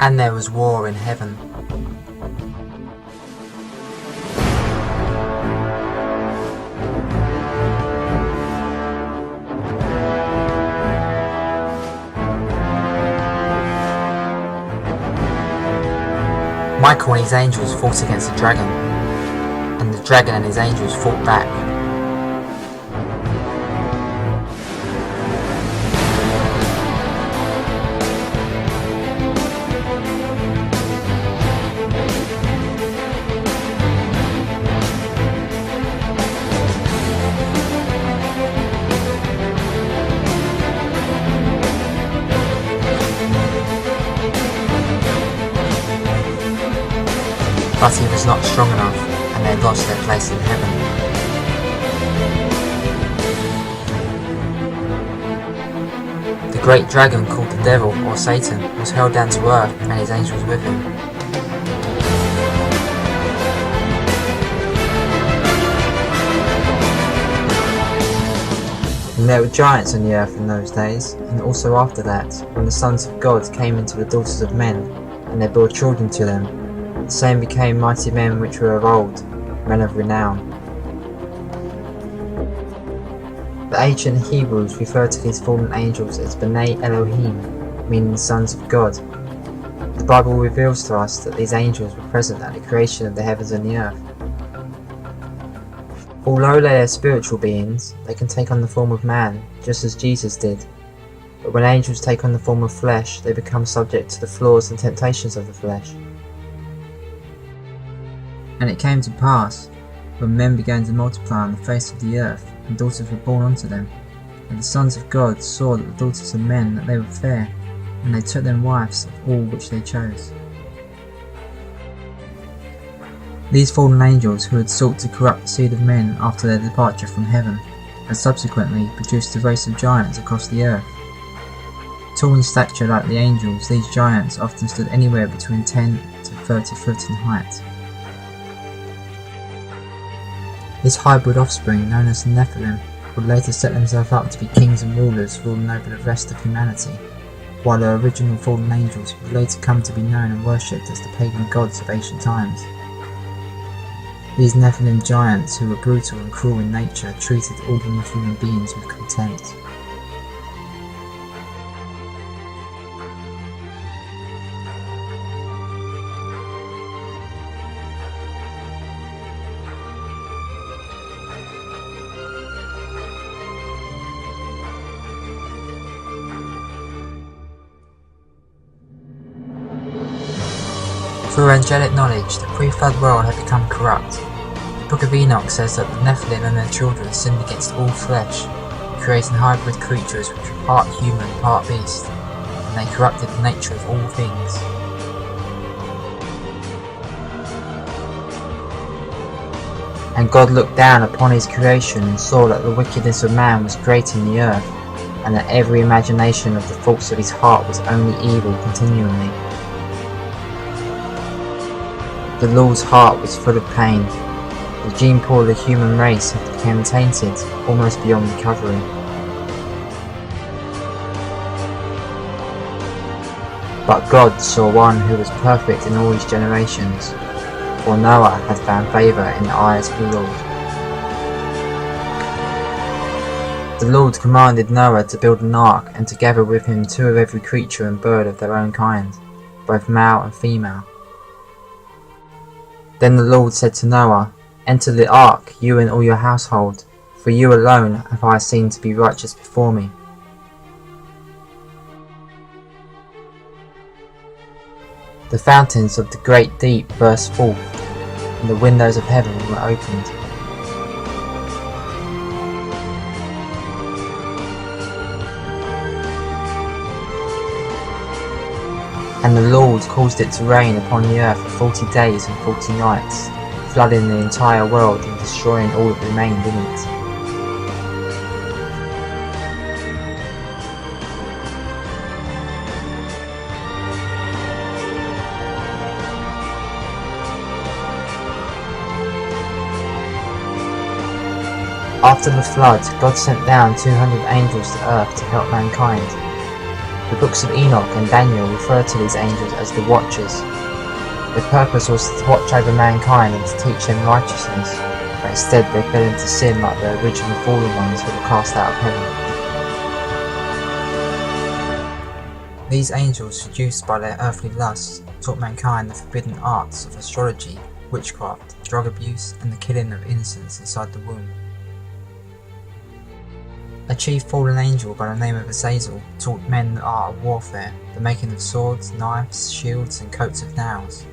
And there was war in heaven. Michael and his angels fought against the dragon, and the dragon and his angels fought back. But he was not strong enough, and they lost their place in heaven. The great dragon, called the devil, or Satan, was hurled down to earth, and his angels with him. And there were giants on the earth in those days, and also after that, when the sons of God came into the daughters of men, and they bore children to them. The same became mighty men which were of old, men of renown. The ancient Hebrews referred to these fallen angels as B'nai Elohim, meaning sons of God. The Bible reveals to us that these angels were present at the creation of the heavens and the earth. Although they are spiritual beings, they can take on the form of man, just as Jesus did. But when angels take on the form of flesh, they become subject to the flaws and temptations of the flesh. And it came to pass, when men began to multiply on the face of the earth, and daughters were born unto them, that the sons of God saw that the daughters of men that they were fair, and they took them wives of all which they chose. These fallen angels who had sought to corrupt the seed of men after their departure from heaven, had subsequently produced a race of giants across the earth. Tall in stature like the angels, these giants often stood anywhere between 10 to 30 foot in height. This hybrid offspring, known as the Nephilim, would later set themselves up to be kings and rulers ruling over the rest of humanity, while the original fallen angels would later come to be known and worshipped as the pagan gods of ancient times. These Nephilim giants, who were brutal and cruel in nature, treated ordinary human beings with contempt. Through angelic knowledge, the pre-flood world had become corrupt. The Book of Enoch says that the Nephilim and their children sinned against all flesh, creating hybrid creatures which were part human, part beast, and they corrupted the nature of all things. And God looked down upon his creation and saw that the wickedness of man was great in the earth, and that every imagination of the thoughts of his heart was only evil continually. The Lord's heart was full of pain. The gene pool of the human race had become tainted, almost beyond recovery. But God saw one who was perfect in all his generations, for Noah had found favour in the eyes of the Lord. The Lord commanded Noah to build an ark and to gather with him 2 of every creature and bird of their own kind, both male and female. Then the Lord said to Noah, "Enter the ark, you and all your household, for you alone have I seen to be righteous before me." The fountains of the great deep burst forth, and the windows of heaven were opened. And the Lord caused it to rain upon the earth for 40 days and 40 nights, flooding the entire world and destroying all that remained in it. After the flood, God sent down 200 angels to earth to help mankind. The books of Enoch and Daniel refer to these angels as the Watchers. Their purpose was to watch over mankind and to teach them righteousness, but instead they fell into sin like the original fallen ones who were cast out of heaven. These angels, seduced by their earthly lusts, taught mankind the forbidden arts of astrology, witchcraft, drug abuse, and the killing of innocents inside the womb. A chief fallen angel by the name of Azazel taught men the art of warfare, the making of swords, knives, shields, and coats of nails.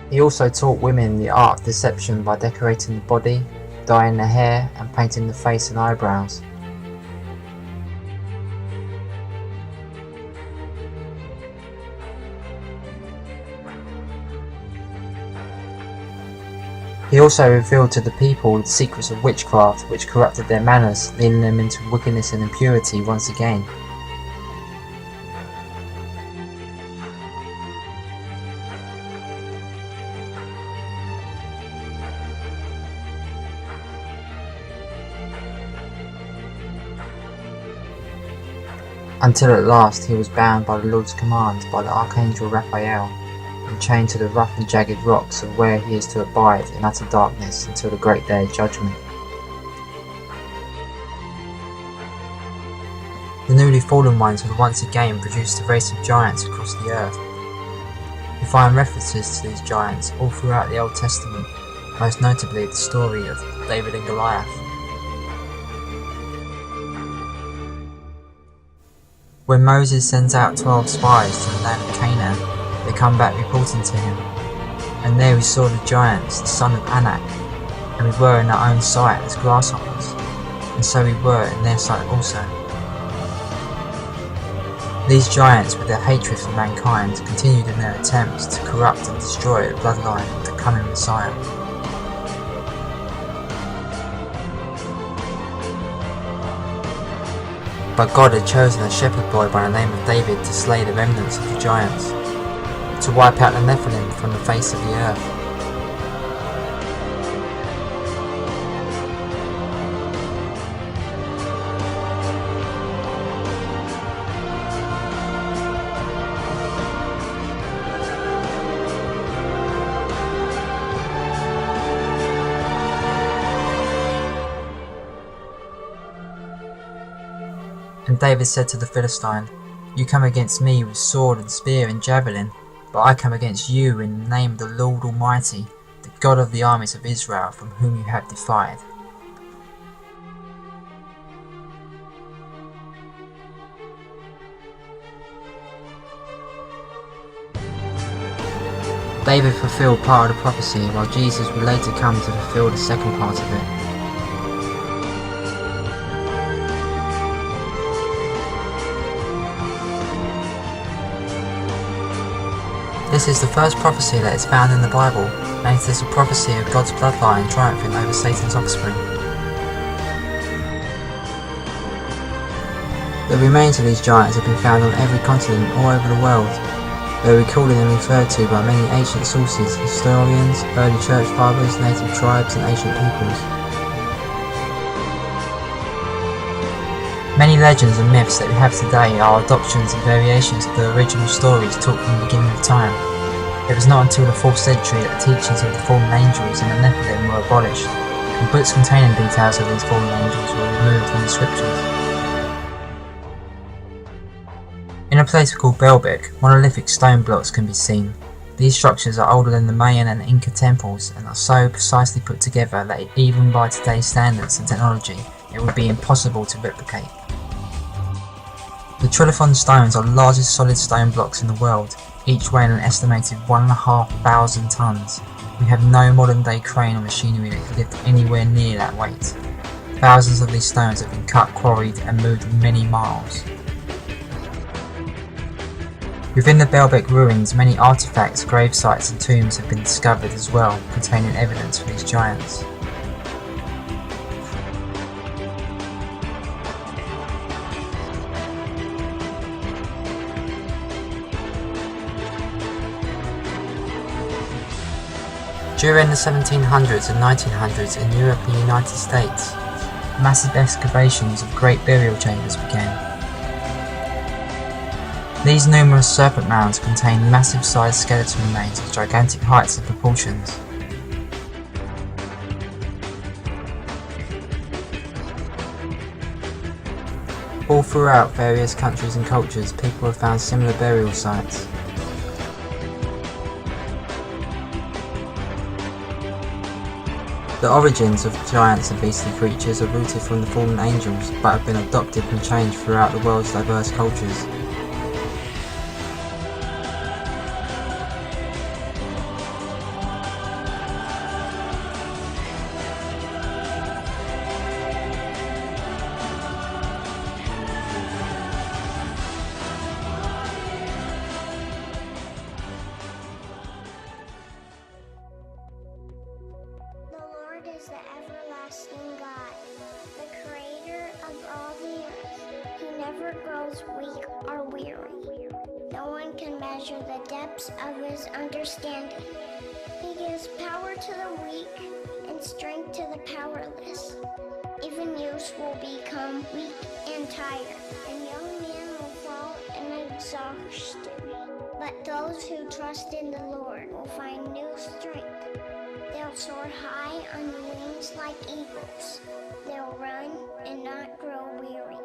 He also taught women the art of deception by decorating the body, dyeing the hair, and painting the face and eyebrows. He also revealed to the people the secrets of witchcraft, which corrupted their manners, leading them into wickedness and impurity once again. Until at last he was bound by the Lord's command by the Archangel Raphael, and chained to the rough and jagged rocks of where he is to abide in utter darkness until the great day of judgment. The newly fallen ones would once again produce a race of giants across the earth. We find references to these giants all throughout the Old Testament, most notably the story of David and Goliath. When Moses sends out 12 spies to the land of Canaan, they come back reporting to him, and there we saw the giants, the son of Anak, and we were in our own sight as grasshoppers, and so we were in their sight also. These giants, with their hatred for mankind, continued in their attempts to corrupt and destroy the bloodline of the coming Messiah. But God had chosen a shepherd boy by the name of David to slay the remnants of the giants, to wipe out the Nephilim from the face of the earth. And David said to the Philistine, "You come against me with sword and spear and javelin, but I come against you in the name of the Lord Almighty, the God of the armies of Israel, from whom you have defied." David fulfilled part of the prophecy, while Jesus would later come to fulfill the second part of it. This is the first prophecy that is found in the Bible, and it is a prophecy of God's bloodline triumphing over Satan's offspring. The remains of these giants have been found on every continent all over the world. They are recorded and referred to by many ancient sources, historians, early church fathers, native tribes, and ancient peoples. Many legends and myths that we have today are adoptions and variations of the original stories taught from the beginning of time. It was not until the 4th century that the teachings of the fallen angels and the Nephilim were abolished, and books containing details of these fallen angels were removed from the scriptures. In a place called Belbek, monolithic stone blocks can be seen. These structures are older than the Mayan and Inca temples and are so precisely put together that even by today's standards and technology, it would be impossible to replicate. The Trilithon stones are the largest solid stone blocks in the world, each weighing an estimated 1,500 tons. We have no modern day crane or machinery that could lift anywhere near that weight. Thousands of these stones have been cut, quarried, and moved many miles. Within the Belbek ruins, many artifacts, grave sites, and tombs have been discovered as well, containing evidence for these giants. During the 1700s and 1900s in Europe and the United States, massive excavations of great burial chambers began. These numerous serpent mounds contain massive-sized skeleton remains of gigantic heights and proportions. All throughout various countries and cultures, people have found similar burial sites. The origins of giants and beastly creatures are rooted from the fallen angels, but have been adopted and changed throughout the world's diverse cultures. Is the everlasting God, the creator of all the earth. He never grows weak or weary. No one can measure the depths of his understanding. He gives power to the weak and strength to the powerless. Even youths will become weak and tired, and young men will fall in exhaustion. But those who trust in the Lord will find new strength. They'll soar high on wings like eagles. They'll run and not grow weary.